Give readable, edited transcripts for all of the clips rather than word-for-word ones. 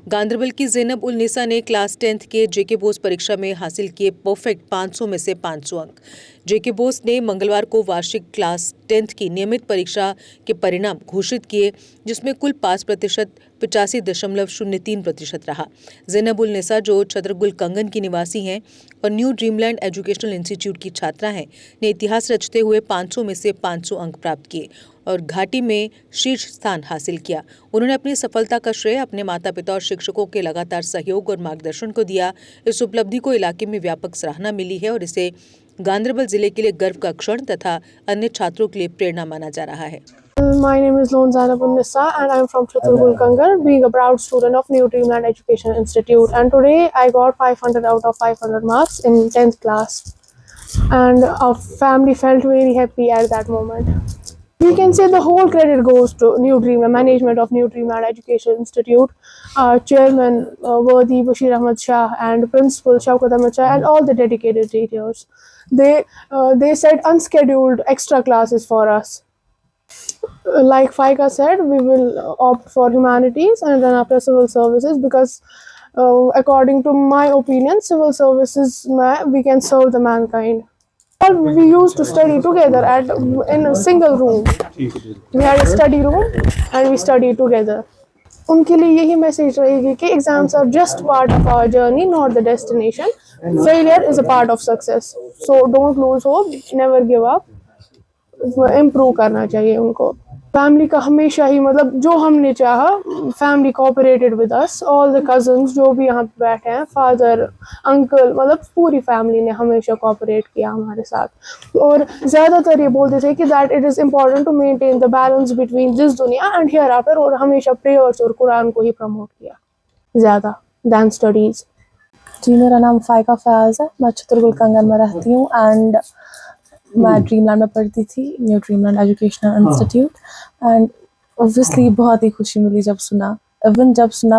गांदरबल की ज़ैनब उल निसा ने class 10th के जेके बोस परीक्षा में हासिल किए परफेक्ट 500 में से 500 अंक। जेके बोस ने मंगलवार को वार्षिक क्लास 10th की नियमित परीक्षा के परिणाम घोषित किए, जिसमें कुल पास प्रतिशत 85.03% रहा। ज़ैनब उल निसा, जो छतरगुल कंगन की निवासी हैं और न्यू ड्रीमलैंड एजुकेशनल इंस्टीट्यूट की छात्रा हैं, ने इतिहास रचते हुए 500 में से 500 अंक प्राप्त किए और घाटी में शीर्ष स्थान हासिल किया। उन्होंने अपनी सफलता का श्रेय अपने माता पिता और शिक्षकों के लगातार सहयोग और मार्गदर्शन को दिया। इस उपलब्धि को इलाके में व्यापक सराहना मिली है और इसे गांदरबल जिले के लिए गर्व का क्षण तथा अन्य छात्रों के लिए प्रेरणा माना जा रहा है। My name is Lone Zainab Unnisa and I am from Chhatargul Kangar, being a proud student of New Dreamland Education Institute. And today I got 500 out of 500 marks in 10th class. And our family felt very happy at that moment. We can say the whole credit goes to New Dreamland, management of New Dreamland Education Institute, our chairman Wadi Bashir Ahmad Shah and principal Shaukat Ahmad Shah and all the dedicated teachers. They set unscheduled extra classes for us. Like Faika said, we will opt for humanities and then after civil services because according to my opinion, civil services we can serve the mankind. We used to study together in a single room. We had a study room and we studied together. उनके लिए यही message रहेगी कि exams are just part of our journey, not the destination. Failure is a part of success. So don't lose hope, never give up. Improve करना चाहिए उनको. Family का हमेशा ही मतलब जो हमने चाहा, family cooperated with us. All the cousins जो भी यहाँ पे बैठे हैं, फादर, अंकल, मतलब पूरी फैमिली ने हमेशा कोऑपरेट किया हमारे साथ. और ज़्यादातर ये बोलते थे कि that it is important to maintain the balance between this दुनिया एंड हियर आफ्टर. और हमेशा प्रेयर्स और कुरान को ही प्रमोट किया ज़्यादा दैन स्टडीज़. जी, मेरा नाम फाइका फयाज़ है. मैं छतरगुल कंगन में रहती हूँ एंड मैं ड्रीमलैंड में पढ़ती थी, new dreamland educational institute. And obviously बहुत ही खुशी मिली जब सुना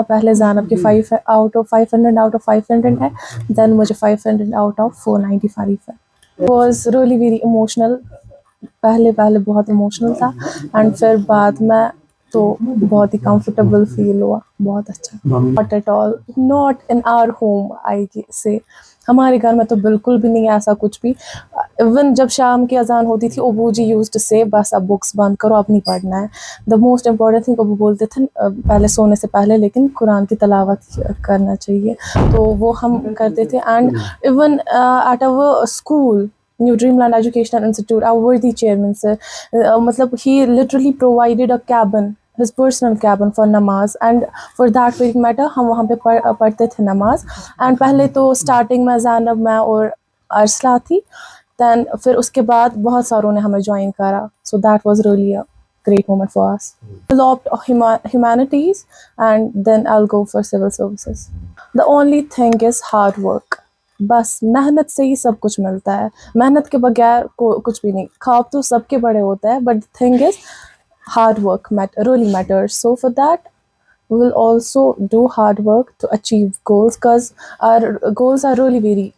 पहले ज़ैनब के 5 आउट ऑफ 500 है, देन मुझे 500 आउट ऑफ 495 है. Was really very emotional. पहले बहुत इमोशनल था एंड फिर बाद में तो बहुत ही कंफर्टेबल फील हुआ. बहुत अच्छा. Not at all, not in our home I say. हमारे घर में तो बिल्कुल भी नहीं ऐसा कुछ भी. इवन जब शाम की अजान होती थी, अबू जी यूज्ड टू से बस अब बुक्स बंद करो, अब नहीं पढ़ना है. The most important thing Abu बोलते थे पहले सोने से पहले, लेकिन कुरान की तलावत करना चाहिए, तो वो हम करते थे. And even at our school New Dreamland Educational Institute, our worthy chairman sir, मतलब he literally provided a cabin, his personal cabin for namaz, and for that very matter हम वहाँ पे पढ़ते थे नमाज. एंड पहले तो स्टार्टिंग में ज़ैनब, मैं और अरसला थी, दैन फिर उसके बाद बहुत सारों ने हमें ज्वाइन करा. So that was really a great moment for us. I'll opt humanities and then I'll go for civil services. The only thing is hard work. बस मेहनत से ही सब कुछ मिलता है. मेहनत के बगैर कुछ भी नहीं. ख्वाब तो सबके बड़े होते हैं, but the thing is hard work really matters. So for that we will also do hard work to achieve goals, because our goals are really very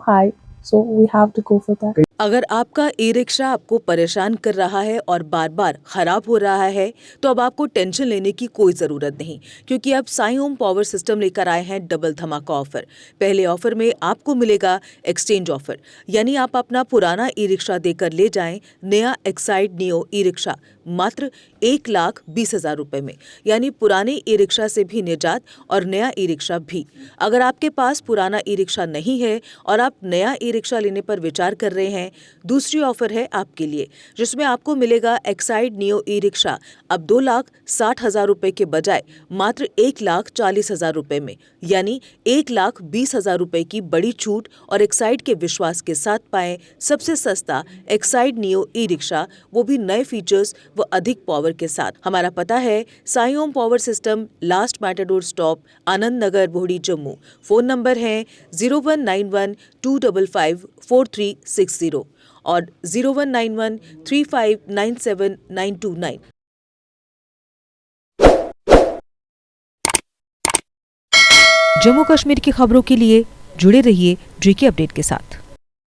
high, so we have to go for that. अगर आपका e rickshaw आपको परेशान कर रहा है और बार बार खराब हो रहा है, तो अब आपको टेंशन लेने की कोई ज़रूरत नहीं, क्योंकि अब साई ओम पावर सिस्टम लेकर आए हैं डबल धमाका ऑफर. पहले ऑफर में आपको मिलेगा एक्सचेंज ऑफर, यानी आप अपना पुराना ई रिक्शा देकर ले जाएं नया एक्साइड नियो ई रिक्शा मात्र 1,20,000 रुपए में, यानी पुराने ई रिक्शा से भी निजात और नया ई रिक्शा भी. अगर आपके पास पुराना ई रिक्शा नहीं है और आप नया ई रिक्शा लेने पर विचार कर रहे हैं, दूसरी ऑफर है आपके लिए, जिसमें आपको मिलेगा एक्साइड नियो ई रिक्शा अब 2,60,000 रुपए के बजाय मात्र 1,40,000 रुपए में, यानी 1,20,000 रुपए की बड़ी छूट. और एक्साइड के विश्वास के साथ पाएं सबसे सस्ता एक्साइड नियो ई रिक्शा, वो भी नए फीचर्स व अधिक पावर के साथ. हमारा पता है Sai Om power system, last matador stop, Anand Nagar, Bohri, Jammu. Phone number है 0191-255-4360 और 0191-3597-929. जम्मू कश्मीर की खबरों के लिए जुड़े रहिए जेके अपडेट के साथ.